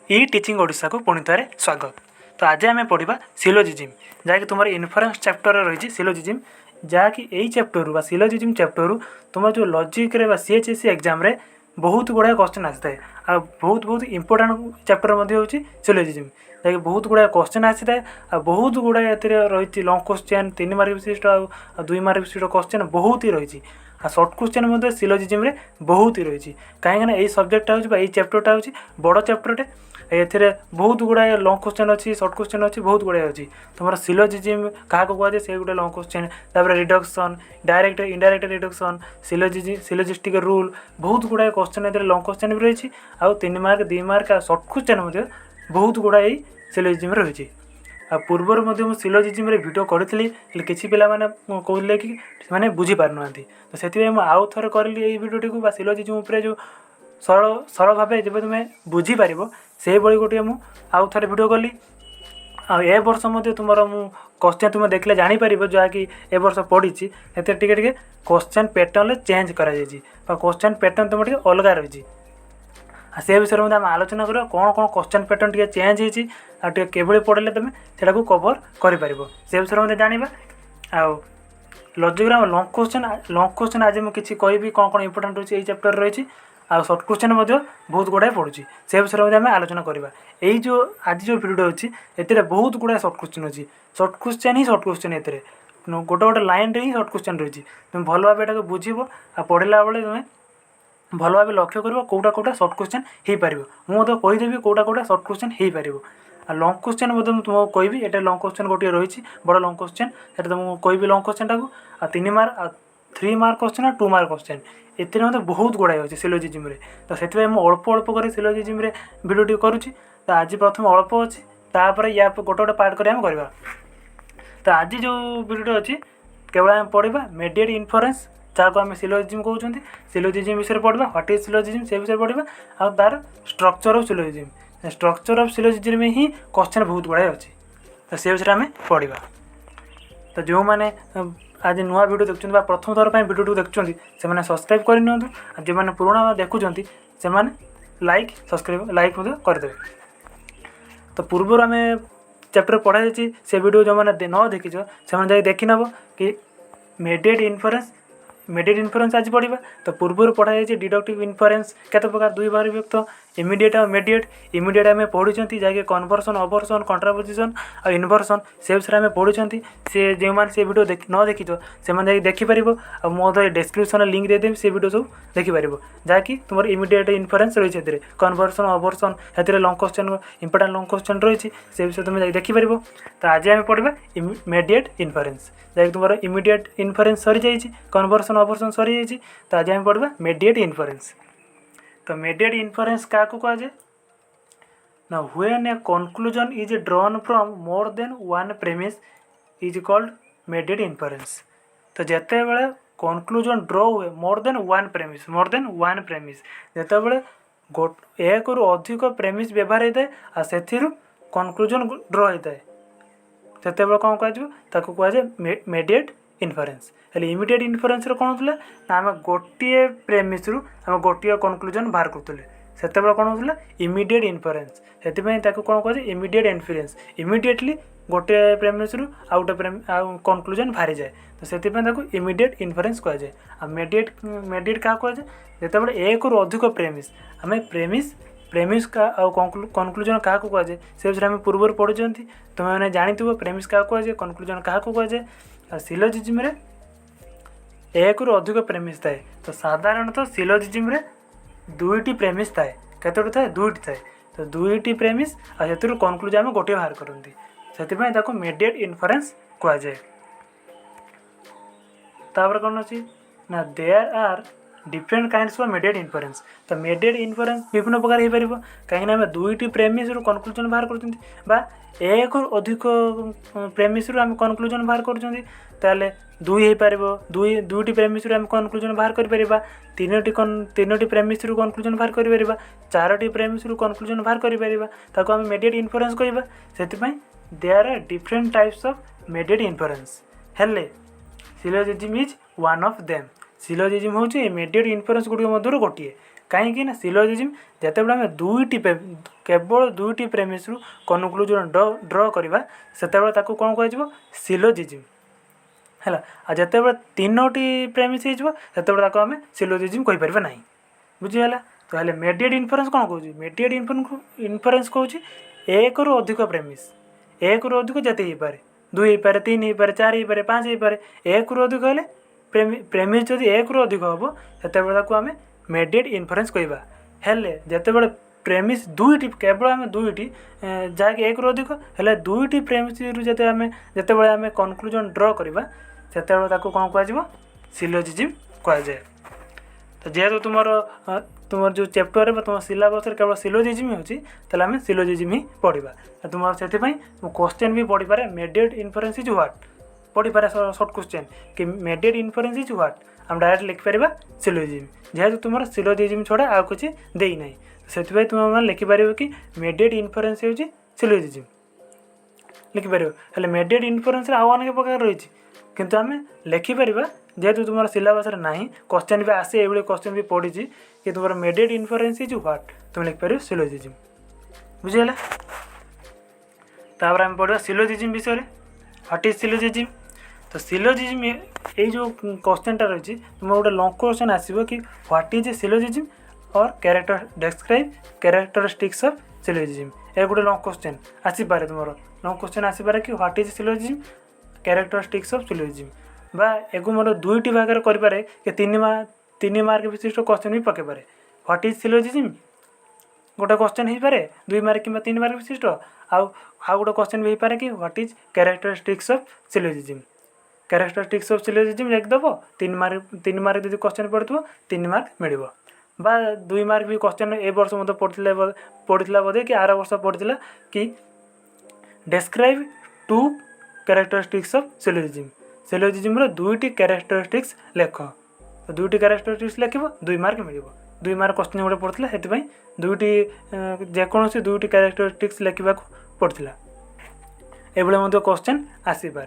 ई teaching Odisha को पुणी थे स्वागत। तो आज आम पढ़ा सिलोजिजिम जहाँकि तुम इनफरेन्स चैप्टर रही सिलोजिजिम जहाँकि यही चैप्टर सिलोजिजिम चैप्टर तुम जो लॉजिक रे सीएचएससी एग्जाम रे बहुत गुड़ाए क्वेश्चन आसी थाए आ बहुत बहुत इंपोर्टेंट चैप्टर हूँ सिलोजिजिम जहाँकि बहुत गुड़ाए क्वेश्चन आसी थाए आ बहुत गुड़ाए रही लॉन्ग क्वेश्चन 3 मार्क विशिष्ट आ 2 मार्क विशिष्ट क्वेश्चन बहुत ही रही आ सर्ट क्वेश्चन सिलोजिजिम रे बहुत ही रही कहीं यही सब्जेक्टा हो चैप्टरटा हूँ बड़ चैप्टरटे ए बहुत गुड़ाए लॉन्ग क्वेश्चन अच्छी सर्ट क्वेश्चन अच्छी बहुत गुड़ाए अच्छी तुम सिलोजिजिम क्या कहुए से गोटे लॉन्ग क्वेश्चन तापर reduction direct indirect reduction syllogistic rule बहुत गुड़ाए क्वेश्चन ए लॉन्ग क्वेश्चन भी रही आउ 3 मार्क 2 मार्क आ सर्ट क्वेश्चन बहुत गुड़ाए सिलोजिजिम रही आ पूर्वर मुझे सिलोजिजिम वीडियो करी किसी पिला कहले कि मैंने बुझी पार ना तो से आउ थे करी भिडियो सिलोजिजिम जो सरल सरल भाव जब तुम्हें बुझीपार से गोटे मुझे आउ थे भिड कली आ वर्ष तुम क्वेश्चन तुम देखले जापर जहाँकि ए वर्ष पढ़ी टे क्वेश्चन पैटर्न चेंज कर क्वेश्चन पैटर्न तुम टे अलग रही से विषय में आम आलोचना करा कौन कौन क्वेश्चन पैटर्न टे चेंज होती केवल पढ़ले तुम से कवर कर से विषय में जाना आउ लॉजिक लॉन्ग क्वेश्चन आज मुझे किसी कहि कौन कौन इंपोर्टेंट रही चैप्टर रही आ सर्ट क्वेश्चन बहुत गुड़ाए पड़ुची से विषय में आम आलोचना करवा यही जो आज जो भिडियो अच्छी ए बहुत गुड़ाए सर्ट क्वेश्चन अच्छी सर्ट क्वेश्चन ही सर्ट क्वेश्चन ए गोटे गोटे लाइन ही सर्ट क्वेश्चन रही तुम भल भाव यहाँ बुझब आ पढ़ला बेले तुम्हें भल भाव लक्ष्य कर कौटा कौटा सर्ट क्वेश्चन हो पार मुझे कहीदेवी कौटा कौटा सर्ट क्वेश्चन हो पार आ लॉन्ग क्वेश्चन तुमको कहबी ये लॉन्ग क्वेश्चन गोटे रही बड़ लॉन्ग क्वेश्चन ये तुमको कहबी लॉन्ग क्वेश्चन टाक आ 3 मार्क 3 मार्क क्वेश्चन आ 2 मार्क क्वेश्चन ए बहुत गुड़ाए अच्छे सिलोजिजिम तो से अल्प अल्प कर सिलोजिजिम भिडियो करुँच तो आज प्रथम अल्प अच्छी तापर या गोटे गोटे पार्ट कर तो आज जो भिडियो अच्छी केवल आम पढ़ा मेडिएट इनफरेन्स जहाँ आम सिलोजिजिम कहते सिलोजिजिम विषय पढ़ा व्हाट इज सिलोजिजिम से विषय पढ़ा आ तार स्ट्रक्चर ऑफ सिलोजिजिम स्ट्रक्चर ऑफ सिलोजिजिम में ही क्वेश्चन बहुत गुड़ाए अच्छी तो से विषय आम पढ़ा तो जो मैंने आज नुआ वीडियो देखुं प्रथम थर पर वीडियो देखुं से सब्सक्राइब करनी जो मैंने पुराणा देखुं से लाइक सब्सक्राइब लाइक करदे तो पूर्व आम चैप्टर पढ़ाई से वीडियो जो मैंने न देखी से देखी नब कि मेडिएट इनफरेन्स आज पढ़ा तो पूर्व पढ़ाई डिडक्टिव इनफरेन्स केते प्रकार दुई बार विभक्त इमिडिएट और मेडिएट इमिडिएट आम पढ़ी जहाँकि कन्वर्सन अवर्सन कंट्रापोजिशन और इनवर्सन से विषय में पढ़ी से जो मैंने से वीडियो न देखी से देखिपर और मोदी डिस्क्रिप्शन लिंक देदेवी से वीडियो सब देखिपर जहाँकि तुम इमिडिएट इनफरेन्स रही कन्वर्सन अवर्सन से long question important long question रही से विषय तुम देखिपर तो आज आम पढ़ा मेडिएट इनफरेन्स जहाँकि तुम इमिडिएट इनफरेन्स सरी जाइए कन्वर्सन अवर्सन सरी जाइए तो आज आम पढ़ा मेडिएट इनफरेन्स तो मेडिएट इनफरेन्स क्या कह जाए ना when a conclusion is drawn from more than one premise is called mediate inference तो जिते बड़े कंक्लूजन ड्रॉ हुए मोर देन वन प्रेमिस जिते बड़े एक रु अधिक प्रेमिस व्यवहार होता है आ से कंक्लूजन ड्रॉ होता है से कौन कहुए मेडिएट इनफरेन्स हेल्ले इमिडिएट इनफरेन्स कौन होता ना आम गोटे प्रेमिस रु आम गोटे कंक्लूजन बाहर करुले से कौन होता इमिडिएट इनफरेन्स से कौन कह इमिडिएट इनफरेन्स इमिडिएटली गोटे प्रेमिस रु आ गोटे कंक्लूजन बाहरी जाए तो से इमिडिएट इनफरेन्स कह जाए आ मेडिएट क्या कह जाए जिते एक रु अधिक प्रेमिस आम प्रेमिस का कंक्लूजन क्या कह जाए से विषय में पूर्व पढ़ी तुम मैंने जानी प्रेमिस क्या कह जाए कंक्लूजन क्या कह जाए सिलोजिजिम एक रु अधिक प्रेमिस थाए तो साधारणतः सिलोजिजिम दुईटी प्रेमिस थाए केतोटी थाए दुईटी थाए तो दुईटी प्रेमिस आ से कंक्लूजन आम गोटे बाहर करती से मेडिएट इनफरेन्स कह जाए तापर कौन अच्छी ना there are different kinds of mediate inference तो मेडिएट इनफरेन्स विभिन्न प्रकार हो पार कहीं आम दुईटी प्रेमिस कंक्लूजन बाहर कर एक अधिक प्रेमिस आम कंक्लूजन बाहर कर दुई हो पार दुईटी प्रेमिस आम कंक्लूजन बाहर कर तीनोटी प्रेमिस कंक्लूजन बाहर कर चारोटी प्रेमिस कंक्लूजन बाहर कर आम मेडिएट इनफरेन्स कहवा से there are different types of mediate inference हेल्ले syllogism is one of them syllogism हूँ मेडिएट इनफरेन्स गुड़ मध्य गोटे कहीं सिलोजिज्म जितेबाला आम दुईटी केवल दुईटी प्रेमिस कनक्लूजन ड्र करवा से कौन कह सिलोजिज्म है। जिते तीनोटी प्रेमिस होते आम सिलोजिज्म कहीपर ना बुझीगला। तो हेल्ले मेडिएट इन्फरेन्स कौन कौन मेडिएट इन्फरेन्स कौन एक रु अधिक प्रेमिस एक रु अधिक जिते हो पाए 2 हो पाए 3 हो पाए 4 हो पाए 5 हो पाए एक रु अधिक हेल्ले प्रेमिस जदि एक रु अधिक हम से आम मेडिएट इन्फरेन्स कहवा। हेल्ले जितेबाला प्रेमिस दुईटी केवल आम दुईटी जहाँकि एक रु अधिक हेल्ले दुईटी प्रेमिस जितेबाला आम कनक्लूजन ड्र करवा से कौन कह सिलोजिज्म कह जाए। तो जेहेतु तुम जो चैप्टर तुम सिलेबस केवल सिलोजिज्म होची ताले आम सिलोजिज्म ही पढ़ा। तुम से क्वेश्चन भी पढ़ी पारे मेडिएट इन्फरेन्स इज व्हाट पढ़ी पारे शॉर्ट क्वेश्चन कि मेडिएट इन्फरेन्स इज व्हाट आम डायरेक्ट लिखिपर सिलोजिज्म जेहेतु तुम सिलोजिज्म छड़ा आउ किसी देना से तुम लिखिपर कि मेडिएट इन्फरेन्स हो सिलोजिज्म लिखिपर हेल्ले मेडिएट इन्फरेन्स आउ अनेक प्रकार रही किंतु आम लिखिपर जेहेतु तुम सिलेबस ना क्वेश्चन भी आसे ये क्वेश्चन भी पड़ी कि तुम मेडिएट इन्फरेन्स इज व्हाट तुम लिखिपर सिलोजिज्म बुझीगला। तापर आम पढ़ा सिलोजिज्म विषय व्हाट इज सिलोजिज्म। तो सिलोजिज्म ये जो क्वेश्चन टा रही तुम गोटे लॉन्ग क्वेश्चन आसो कि व्हाट इज ए सिलोजिज्म और character describe characteristics of syllogism ये गोटे लॉन्ग क्वेश्चन आसीपे तुम लॉन्ग क्वेश्चन आसीपे कि what is syllogism characteristics of syllogism बा एगु मोर दुईटी भाग में करें कि 3 मार्क विशिष्ट क्वेश्चन भी पकई पारे व्हाट इज सिलोजिज्म गोटे क्वेश्चन हो पारे 2 मार्क कि 3 मार्क विशिष्ट आउ गोटे क्वेश्चन भी हो पारे कि what is characteristics of syllogism characteristics of syllogism लिखिदेव 3 मार्क यदि क्वेश्चन पड़ो 3 मार्क मिल बा 2 मार्क भी क्वेश्चन ए वर्ष मतलब पढ़ी बोधे कि आर वर्ष पढ़ी कि describe 2 characteristics of syllogism syllogism दुईटी कैरेक्टरिस्टिक्स लेख तो दुईटी कैरेक्टरिस्टिक्स लिख 2 मार्क मिल 2 मार्क क्वेश्चन गोटे पड़ता से दुईटी जेकोसी दुईटी कैरेक्टरिस्टिक्स लिखा पड़ता ये क्वेश्चन आसीपे।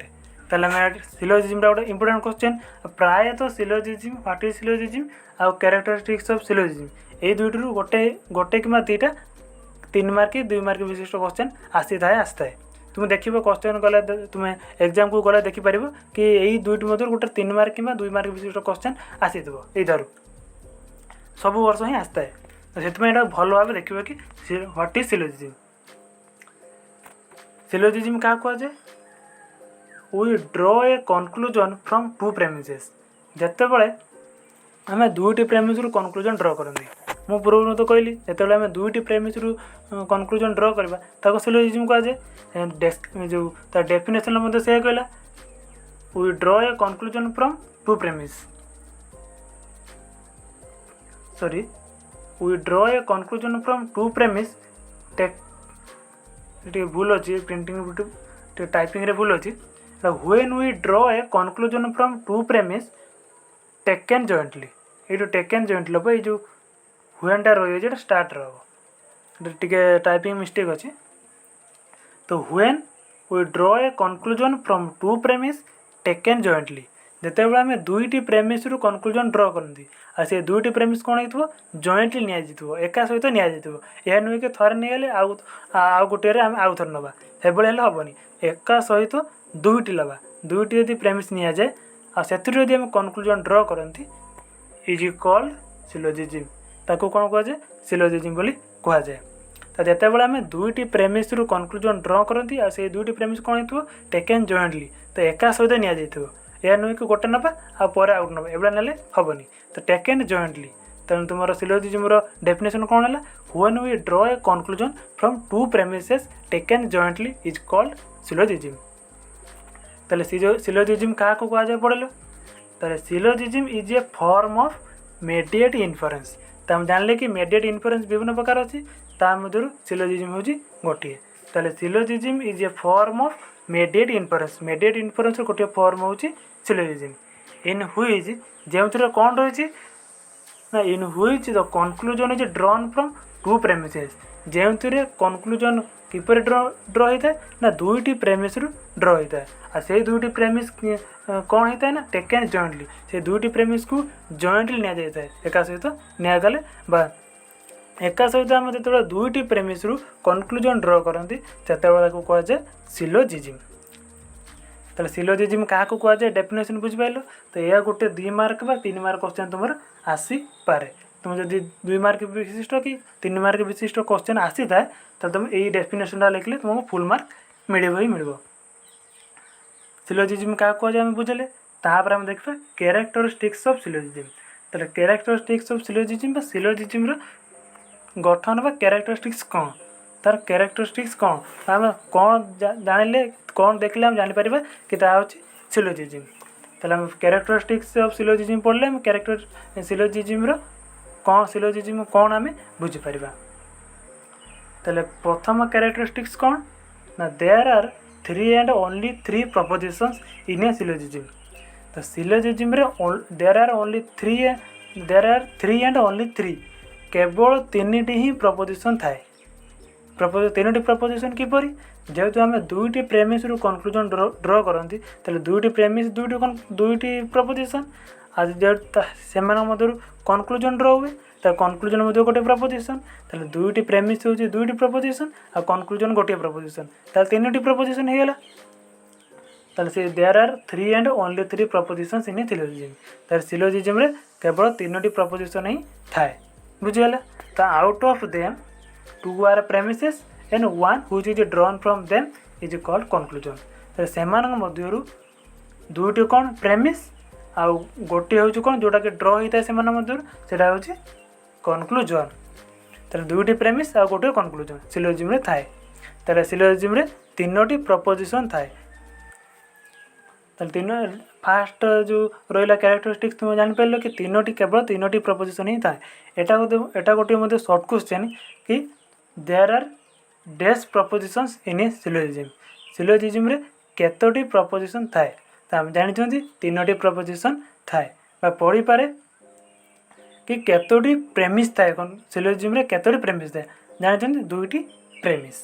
ताले सिलोजिज्म गोटे इंपोर्टेंट क्वेश्चन प्रायतः सिलोजिज्म व्हाट इज सिलोजिज्म आउ कैरेक्टरिस्टिक्स ऑफ सिलोजिज्म ये दुईटी गोटे कि 2टा 3 मार्क 2 मार्क विशिष्ट क्वेश्चन आसी था तुम देख क्वेश्चन गला तुम एग्जाम को गला देखिपर कि यही दुईटी मध्य गोटे 3 मार्क कि 2 मार्क विशिष्ट क्वेश्चन आसी यू सब वर्ष ही आसता है तो से भल भाव देखिए कि व्हाट इज सिलोजिज्म सिलोजिज्म क्या कहुए we draw a conclusion from 2 premises जितेबाला आम दुईटी प्रेमिस कनक्लूजन ड्र करती मु पूर्व तो कहली जिते आम दुईटी प्रेमिस कनक्लूजन ड्र करवा सिलोजिज्म कहुए जो डेफिनेशन से कहला we draw a conclusion from 2 premise sorry we draw a conclusion from 2 premise भूल अच्छी प्रिंटिंग टाइपिंग रे भूल अच्छी when we draw a conclusion from 2 premise taken jointly ये टेकन जॉइंटली हम ये व्हेनटा रही है स्टार्ट रे टाइपिंग मिस्टेक अच्छी तो when we draw a conclusion from 2 premise taken jointly जितेबाला आम दुईटी प्रेमिस कनक्लूजन ड्र करती आ से दुईटी प्रेमिस कौन हो जॉइंटली नि एका सहित नि यह नुहे कि थरे नहीं आउ गोटे आम आउ थर नवा से हेनी एका सहित दुईटी लवा दुईटी यदि प्रेमिस नि जाए आदि आम कनक्लूजन ड्र करती इज कॉल्ड सिलोजिज्म ताको कौन कहुए सिलोजिज्म बोली कहुए। तो जितेबाला आम दुईटी प्रेमिस कनक्लूजन ड्र करती आ से दुईटी प्रेमिस कौन हो टेकन जॉइंटली तो एका सहित नि यह नुहे कि गोटे नवा आउट नवा एवं ना हेनी तो टेकन जॉइंटली तेणु तुम सिलोजिज्म डेफिनेशन कौन है when we draw a conclusion from 2 premises taken jointly is called syllogism. ताले सिलोजिज्म क्या कहुए पड़े ताले syllogism is a form of mediate inference तो हम जानले कि मेडिएट इन्फरेन्स विभिन्न प्रकार अच्छी मध्य सिलोजिज्म हूँ गोटे ताले syllogism is a form of mediate inference गोटे फॉर्म हूँ सिलोजिज्म इन व्हिच जो कौन रही ना इन which the conclusion is drawn from 2 premises जो कनक्लूजन किपर ड्र होता है ना दुईटी प्रेमिस ड्र होता है आ से दुईटी प्रेमिस कौन होता है ना टेकन जॉइंटली से दुईटी प्रेमिस को जॉइंटली नि जाए एका सहित निगले बा एका सहित आम जो दुईटी प्रेमिस कनक्लूजन ड्र करती से कहुए सिलोजिज्म। तो सिलोजिज्म क्या कहुए डेफिनेशन बुझिपार तो यह गोटे 2 मार्क बा 3 मार्क क्वेश्चन तुम आसीपे तुम जब 2 मार्क विशिष्ट कि 3 मार्क विशिष्ट क्वेश्चन आसी था तो तुम यही डेफिनेशन लिखले तुमको फुल मार्क मिल सिलोजिज्म क्या कहुए आम बुझे तापर आम देखा कैरेक्टरिस्टिक्स ऑफ सिलोजिज्म। तो कैरेक्टरिस्टिक्स ऑफ सिलोजिज्म सिलोजिज्म गठन बा कैरेक्टरिस्टिक्स कौन तार कैरेक्टरिस्टिक्स कौन आम कौन जानिले कौन देखले हम जापर कि सिलोजिज्म। तो आम कैरेक्टरिस्टिक्स ऑफ सिलोजिज्म पढ़ले आम कैरेक्टर सिलोजिज्म कौन सिलोजिज्म कौन आम बुझीपर। तो प्रथम कैरेक्टरिस्टिक्स कौन ना there are 3 and only 3 propositions in a syllogism। तो syllogism there are 3 and only 3 केवल 3टी ही प्रपोजिशन थाए। 3टी प्रपोजिशन किपरि जेहेतु आम दुईटी प्रेमिस कनक्लूजन ड्र करती तो दुईटी प्रेमिस दुईटी प्रपोजिशन आज जेहेतु से कनक्लूजन ड्र हुए तो कनक्लूजन गोटे प्रपोजिशन तो दुईटी प्रेमिस होची दुईटी प्रपोजिशन आ कनक्लूजन गोटे प्रपोजिशन तो 3टी प्रपोजिशन हो गला। तो से there are 3 and only 3 propositions in syllogism. तो सिलोजिज्म रे केवल 3टी प्रपोजिशन ही थाए बुझीगला। तो out of them 2 are premises and 1 which is drawn from them is called conclusion. तो सेमानक मध्यरु दुईटी कौन प्रेमिस आ गोटे हूँ कौन जोटा कि ड्र होता है से मध्यरु हूँ कनक्लूजन। तो दुईटी प्रेमिस आ गोटे कनक्लूजन सिलोजिज्म थाए। तो सिलोजिज्म 3टी प्रपोजिशन थाए। तो फास्ट जो रहा कैरेक्टरिस्टिक्स तुम जापर कि 3टी केवल 3टी प्रपोजिशन ही थाए। एटा गोटे सर्ट क्वेश्चन कि there are dash propositions in a syllogism. Syllogism केतोटी प्रपोजिशन थाए तो आम जानी 3टी प्रपोजिशन थाए पढ़ी पारे कि केतोटी प्रेमिस थाए सिलोजिज्म केतोटी प्रेमिस थाए जानी 2टी प्रेमिस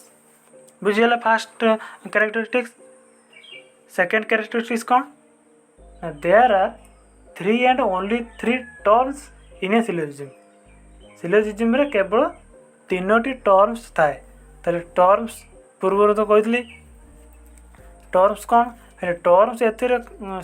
बुझीगला। First characteristics. सेकेंड कैरेक्टरिस्टिक्स कौन there are 3 and only 3 terms in a syllogism. Syllogism केवल 3टी टर्म्स थाए। तो टर्म्स पूर्व तो कही टर्म्स कौन टर्म्स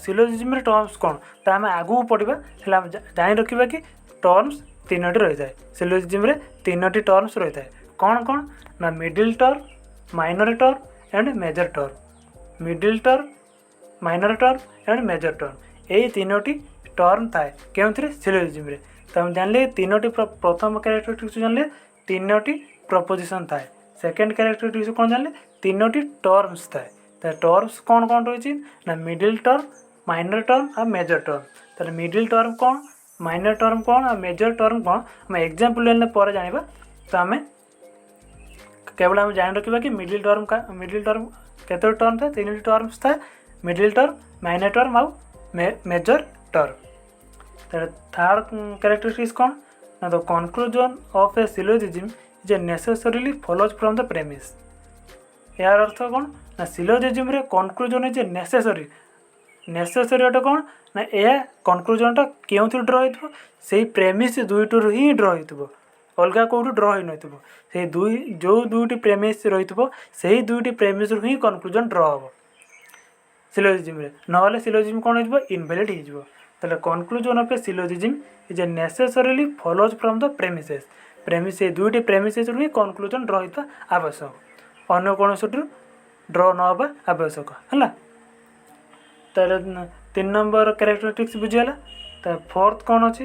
सिलोजिज्म टर्म्स कौन तो आम आगू पढ़ा जानी रखा कि टर्म्स 3टी रही है। सिलोजिज्म 3टी टर्म्स रही है कौन कौन ना middle term minor term and major term. Middle term minor term and major term यही 3टी टर्म थाए क्यों सिलोजिज्म। तो हम जानले 3टी प्रथम कैरेक्टरिस्टिक्स जानले 3टी प्रपोजिशन थाए। सेकेंड कैरेक्टरिस्टिक्स कौन जानले 3टी टर्म्स थाए। तो टर्म्स कौन कौन रही ना मिडिल टर्म माइनर टर्म और मेजर टर्म। तो मिडिल टर्म कौन माइनर टर्म कौन और मेजर टर्म कौन आम एग्जाम्पल लेने पर जाना। तो आम केवल आम जान रखा कि मिडिल टर्म केतोटी टर्म था 3टी टर्म्स था मिडिल टर्म माइनर टर्म आउ मेजर टर्म। तो थर्ड कैरेक्टरिस्टिक्स कौन ना the conclusion of a syllogism is necessarily follows from the premise. यार अर्थ कौन ना सिलोजिज्म कनक्लूजन इज नेसेसरी अटे कौन ना यह कनक्लूजनटा क्यों ड्र हो से प्रेमिस दुईटू ही ड्र हो अलग कौटू ड्र हो न जो 2टी प्रेमिस रही से 2टी प्रेमिस ही कनक्लूजन ड्र हम सिलोजिज्म ना सिलोजिज्म कौन हो इनवैलिड हो। तो conclusion of a syllogism is necessarily follows from the premises. Premise 2टी प्रेमिसेस ही कनक्लूजन ड्र हो आवश्यक अन्य कौन ड्र न हवा आवश्यक है। तो 3 नंबर कैरेक्टरिस्टिक्स बुझीगला। तो फोर्थ कौन अच्छी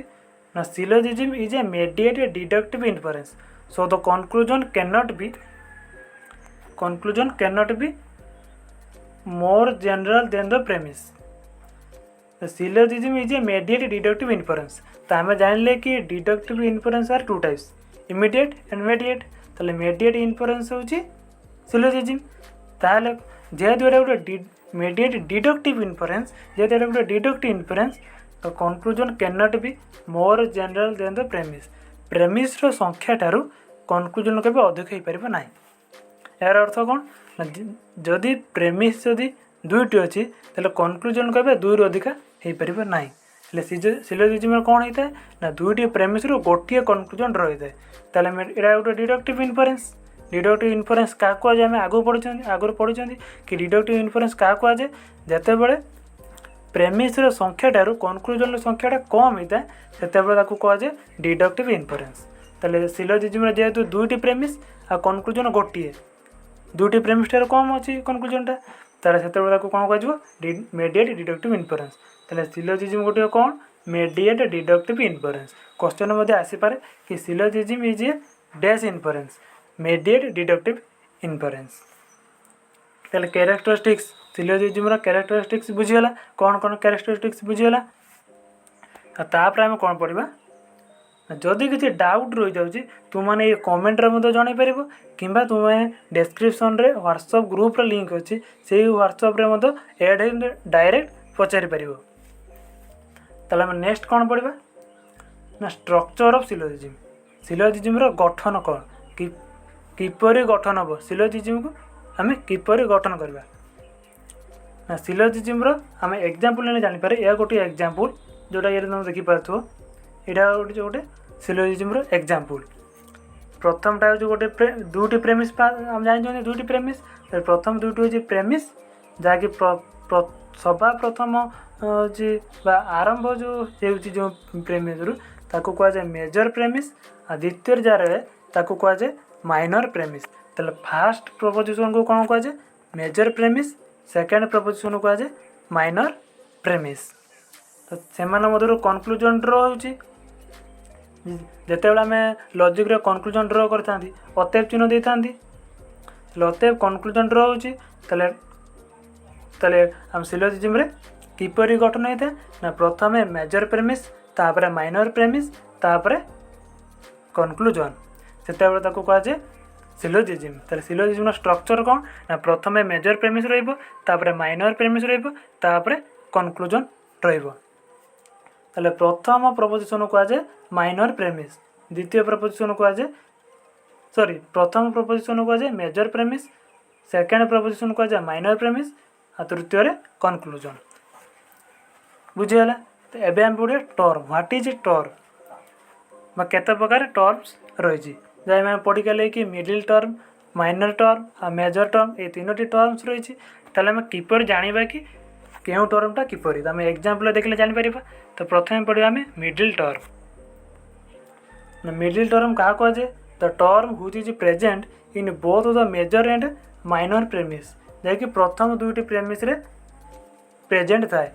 ना syllogism is a mediate deductive inference so the conclusion cannot be more general than the premise. Syllogism is a mediate deductive inference. तो आम जानले कि deductive inference are 2 types immediate and mediate. तो mediate inference हूँ syllogism ताहले जेहेतु एटा गोटे मेडिएट डिडक्टिव इन्फरेंस जेहेतु एटा गोटे डिडक्टिव इन्फरेंस तो conclusion can not be more general than the premise. Premise संख्या ठारू कनक्लूजन केबे अधिक हो पारिबो नाही। यार अर्थ कौन ना जदि प्रेमिस जदि दुईटी अच्छी तेल कनक्लूजन कहते दुई रु अधिका हो पार ना सिलोजिज्म कौन होता है ना दुईटी प्रेमिस रु गोटे कनक्लूजन रही है तेल यहाँ गोटे डिडक्टिव इनफरेन्स क्या कहुए आम आगु पढ़ी कि डिडक्टिव इनफरेन्स क्या कहुए जिते बड़े प्रेमिस संख्या ठार कनक्लूजन संख्याटा कम होता है से कहुए डिडक्टिव इनफरेन्स तेल सिलोजिज्म जेहेतु दुईटी प्रेमिस आ कनक्लूजन गोटे दुईटी प्रेमिस ठार कम अच्छी कनक्लूजनटा तार से कौन कह मेडिएट डिडक्टिव इनफरेन्स तेल सिलोजिज्म गोटे कौन मेडिएट डिडक्टिव इनफरेन्स क्वेश्चन आसीपे कि syllogism is a dash inference mediate deductive inference तेल कैरेक्टरिस्टिक्स सिलोजिज्म कैरेक्टरिस्टिक्स बुझीगला कौन कौन कैरेक्टरिस्टिक्स बुझीगला तापर आम कौन पढ़ा जदि किसी डाउट रही जाऊँगी तुमने ये कमेंट्रे जन पार कि तुम्हें डिस्क्रिप्शन रे व्हाट्सएप ग्रुप लिंक अच्छी से व्हाट्सएप रे एड डायरेक्ट पचारि पार ताला नेक्स्ट कौन पढ़ा ना स्ट्रक्चर ऑफ सिलोजिज्म गठन कौन किपरि गठन हम सिलोजिज्म को आम किपरि गठन करवा ना सिलोजिज्म आम एग्जांपल जानीपर यह गोटे एग्जांपल जोटा ये तुम देखिपार यहाँ गोटे सिलोजिज्म एग्जांपल प्रथमटा हूँ गोटे दुईटी प्रेमिस आम जानी दुईटी प्रेमिस प्रथम दुईटी हूँ प्रेमिस जहाँकि सभा प्रथम हूँ आरंभ जो प्रेमिस रु ताकू कहुए मेजर प्रेमिस आ द्वितीय जार ताकू कहुए माइनर प्रेमिस तेल फास्ट प्रपोजिशन को कौन कहुए मेजर प्रेमिस सेकेंड प्रपोजिशन को कहुए माइनर प्रेमिस तो से मध्य कनक्लूजन ड्र हो जितेबाला आम लॉजिक रे कनक्लूजन ड्र करता अतएव चिन्ह दे था अतएव कनक्लूजन ड्र होते आम सिलोजिज्म रे किपरि गठन होता है ना प्रथम मेजर प्रेमिस तापर माइनर प्रेमिस तापर कनक्लूजन से कहुए सिलोजिज्म तेल सिलोजिज्म स्ट्रक्चर कौन ना प्रथम मेजर प्रेमिस रही माइनर प्रेमिस रही कनक्लूजन रही प्रथम प्रपोजिशन कहुए माइनर प्रेमिस द्वितीय प्रपोजिशन कहुए सॉरी प्रथम प्रपोजिशन कहुए मेजर प्रेमिस सेकेंड प्रपोजिशन कहुए माइनर प्रेमिस आ तृतीय कनक्लूजन बुझीगला तो एबे हम पढ़े टर्म व्हाट इज टर्म केते प्रकार टर्म्स रही जहाँ पढ़ी गले कि मिडिल टर्म माइनर टर्म आ मेजर टर्म ये तीनोटी टर्म्स रही आम किपर जाना कि क्यों टर्मटा किपर आम एग्जांपल देखले जापर तो प्रथम पढ़ा आम मिडिल टर्म मिडिल टर्म क्या कहुए the term which is present in both the major and minor premise जैकि प्रथम दुईटी प्रेमिस रे प्रेजेंट थाए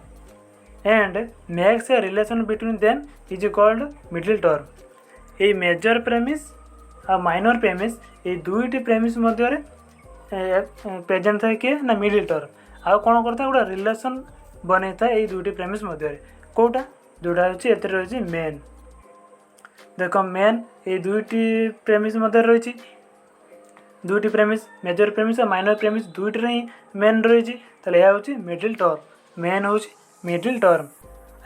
and makes a relation between them is called middle term ये मेजर प्रेमिस आ माइनर प्रेमिस ये दुईटी प्रेमिस मध्य प्रेजेंट थाए किए ना मिडिल टर्म आउ कौन करता है गोटे रिलेशन बन था ये दुईटी प्रेमिस मध्य कौटा जोड़ा रही मेन देख मेन ये दुईटी प्रेमिस मध्य रही दुईटी प्रेमिस मेजर प्रेमिस और माइनर प्रेमिस दुईटी ही मेन रही यह हूँ मिडिल टर्म मेन हूँ मिडिल टर्म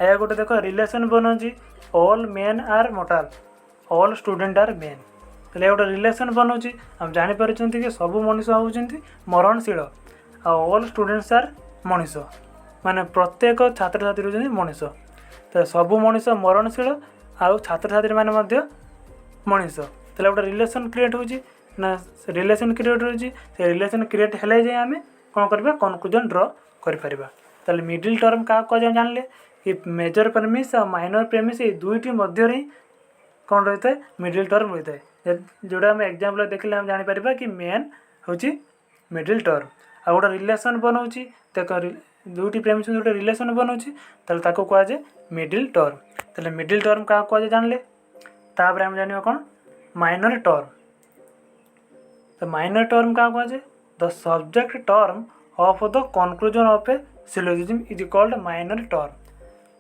यह गोटे देख रिलेशन बनाऊँगी all men are mortal all student are men तो गोटे रिलेशन बनाऊँगी आम जापर कि सब मनीष होती मरणशील ऑल स्टूडेंट्स आर मनीष माने प्रत्येक छात्र छात्री होती मनीष तो सब मनीष मरणशील आउ छात्र छात्री मैंने मनीष तो गोटे रिलेशन क्रिएट हो रिलेशन क्रिएट हो रिलेशन क्रिएट हेले जाए आम कौन करवा कनक्लूजन ड्र कर मिडिल टर्म क्या कह जानले कि मेजर प्रेमिस और माइनर प्रेमिस ये दुईटी मध्य ही कौन रही है मिडिल टर्म रही है जोड़ा आम एग्जांपल देखले हम जापर कि मेन हूँ मिडिल टर्म आ गोटे रिलेशन बनाऊँच देख दुईटी प्रेमिस गोटे रिलेशन बनाऊँच कहुए मिडिल टर्म तेल मिडिल टर्म क्या कहुए जानले तापर आम जान कौन माइनर टर्म तो माइनर टर्म क्या कहुए the subject term of the conclusion of a syllogism is called minor term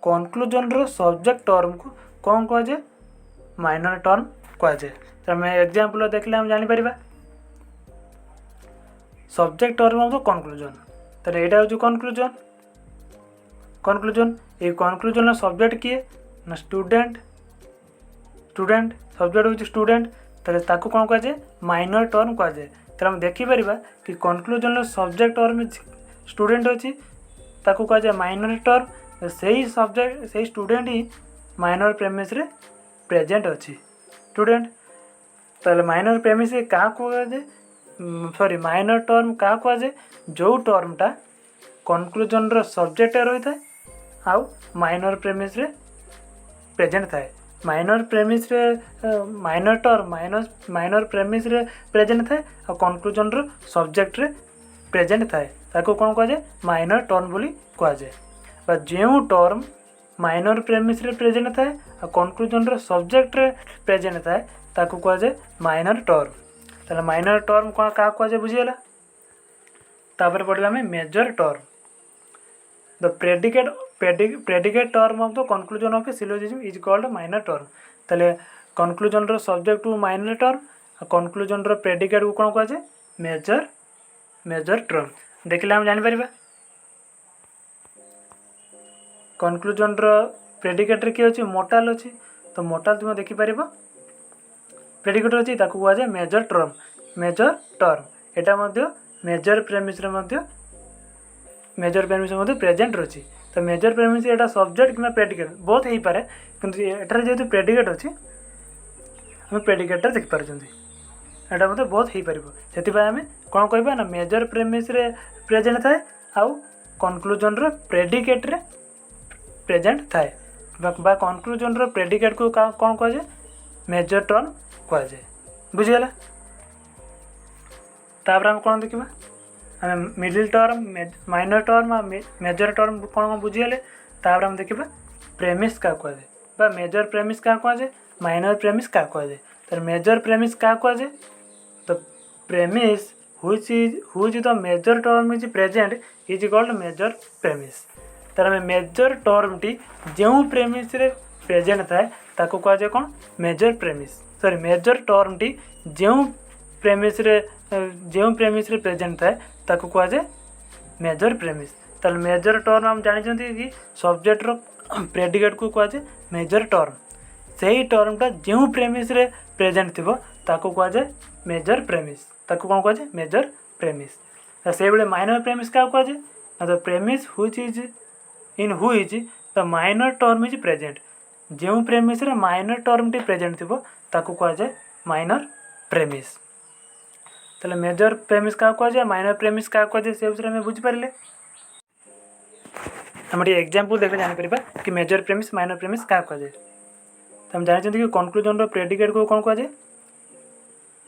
conclusion रो सब्जेक्ट टर्म को कौन कहुए माइनर टर्म कहुए तो आम एग्जांपल देखले हम जापर subject term of the conclusion तो यहाँ हूँ कनक्लूजन कनक्लूजन ये कनक्लूजन सब्जेक्ट किए ना स्टूडेंट सब्जेक्ट हूँ स्टूडेंट तो कौन कहुए माइनर टर्म कहुए तो हम देखिपर कि कनक्लूजन सब्जेक्ट टर्म स्टूडेंट अच्छी ताकू कह जाए माइनर टर्म से ही सब्जेक्ट से स्टूडेंट ही माइनर प्रेमिस रे प्रेजेंट अच्छी स्टूडेंट ताले माइनर प्रेमिस क्या कहुए सॉरी माइनर टर्म क्या कहुए जो टर्मटा कनक्लूजन सब्जेक्ट रही था आउ माइनर प्रेमिस रे प्रेजेंट थाए माइनर प्रेमिस रे माइनर टर्म माइनर प्रेमिस रे प्रेजेंट थाए और कनक्लूजन सब्जेक्ट रे प्रेजेंट थाए ताको कौन कह जाए माइनर टर्म बोली कह जाए जो टर्म माइनर प्रेमिस रे प्रेजेंट थाए और कनक्लूजन सब्जेक्ट रे प्रेजेंट थाए ताको कह जाए माइनर टर्म ताले माइनर टर्म कौन क्या कह जाए बुझीगला तापर पढ़ला में major term the predicate term of the conclusion of a syllogism is called minor term ताले कंक्लूजन रो सब्जेक्ट टू माइनर टर्म और कंक्लूजन रो प्रेडिकेट को कौन कह जाए मेजर टर्म देखिले हम जानि परिबा कंक्लूजन रो प्रेडिकेट रे की अछि मोटाल अछि तो मोटाल तुम देखि परिबा प्रेडिकेट अछि ताकू कह जाए मेजर टर्म एटा मध्ये मेजर प्रेमिस मध्ये प्रेजेंट रही तो मेजर प्रेमिस एटा सब्जेक्ट कि प्रेडिकेट बहुत हो पारे किंतु एटार जेहेतु प्रेडिकेट अच्छी आम प्रेडिकेट देख पार्टी एटा मतलब बहुत हो पार से आम कौन कहबा ना मेजर प्रेमिस रे प्रेजेंट थाए आउ कनक्लूजन प्रेडिकेट रे प्रेजेंट थाए बा कनक्लूजन प्रेडिकेट को कौन कह जाए मेजर टर्म कह जाए बुझीगला तापर हम कौन देखा आम मिडिल टर्म माइनर टर्म और मेजर टर्म कौन बुझीगले तापर हम देखा प्रेमिस क्या कह जाए मेजर प्रेमिस क्या कह जाए माइनर प्रेमिस क्या कह जाए तो मेजर प्रेमिस क्या कह जाए तो प्रेमिस हुई the major term is present is called major premise तार मेजर टर्म टी जो प्रेमिस रे प्रेजेंट थाए ताको कह जाए कौन major premise sorry major term टी जो प्रेमिस रे प्रेजेंट थाए ताको कह जाए मेजर प्रेमिस ताल मेजर टर्म हम जानी कि सब्जेक्ट रो प्रेडिकेट को कह जाए मेजर टर्म से ही टर्मटा जो प्रेमिस रे प्रेजेंट थी ताको कह जाए मेजर प्रेमिस ताको कौन कह जाए मेजर प्रेमिस से बेले माइनर प्रेमिस क्या कह जाए तो premise which is in which the minor term is present जो प्रेमिस रे माइनर टर्म टी प्रेजेंट थी ताको कह जाए माइनर प्रेमिस ताले मेजर प्रेमिस क्या कह जाए माइनर प्रेमिस क्या कह जाए से विषय में बुझीपारे हम एग्जाम्पल देखते जानीपर कि मेजर प्रेमिस माइनर प्रेमिस क्या कह जाए तो हम जानते कि कनक्लूजन प्रेडिकेट को कौन कह जाए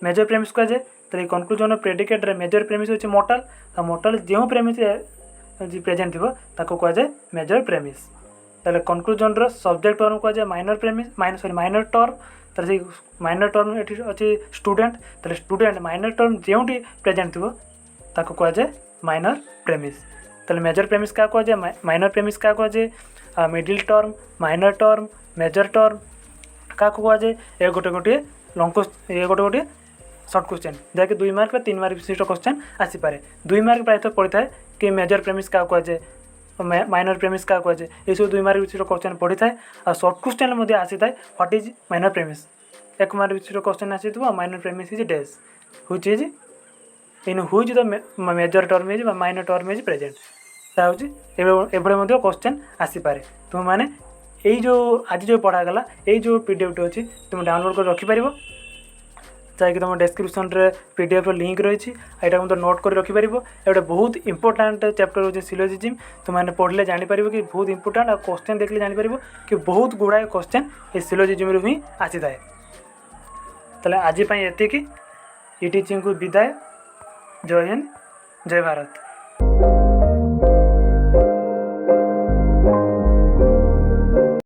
मेजर प्रेमिस कह जाए तो ये कनक्लूजन प्रेडिकेट मेजर प्रेमिस होची मोटाल और मोटाल जो प्रेमिस प्रेजेंट थी ताको कह जाए मेजर प्रेमिस ताले कनक्लूजन सब्जेक्ट टर्म कह जाए माइनर प्रेमिस माइनर टर्म तर से माइनर टर्म ये अच्छी स्टूडेंट तर स्टूडेंट माइनर टर्म जो प्रेजेंट थी ताको कह जाए माइनर प्रेमिस ताले मेजर प्रेमिस क्या कह जाए माइनर प्रेमिस क्या कह जाए middle term minor term major term क्या कह जाए ये गोटे गोटे लंग ये गोटे गोटे सर्ट क्वेश्चन जहाँकि 2 मार्क 3 मार्क विशिष्ट क्वेश्चन आसीपे 2 मार्क प्रायतः पड़ी था कि मेजर प्रेमिस क्या कह जाए माइनर प्रेमिस क्या कह जाए ये सब 2 मार्क विशिष्ट क्वेश्चन पड़ी था और सर्ट क्वेश्चन आसी था what is minor premise 1 mark विशिष्ट क्वेश्चन आसी minor premise is dash which is in which the major term is minor term is present एभली क्वेश्चन आसीपे तुम मैंने यही जो आज जो पढ़ागला यही जो पीडीएफ अच्छी तुम डाउनलोड कर रखिपर जहाँकि तुम डिस्क्रिप्शन रे पीडीएफ लिंक रही है तो नोट कर रखिपर एटे बहुत इंपोर्टाट चैप्टर हो सिलोजिज्म तुमने पढ़ले जापर कि बहुत इंपोर्टाट और क्वेश्चन देखले जापर कि बहुत गुड़ाए क्वेश्चन ये सिलोजिज्म ही आसी थाए ताले आज एतिकी ई टीचिंग को विदाय जय हिंद जय भारत।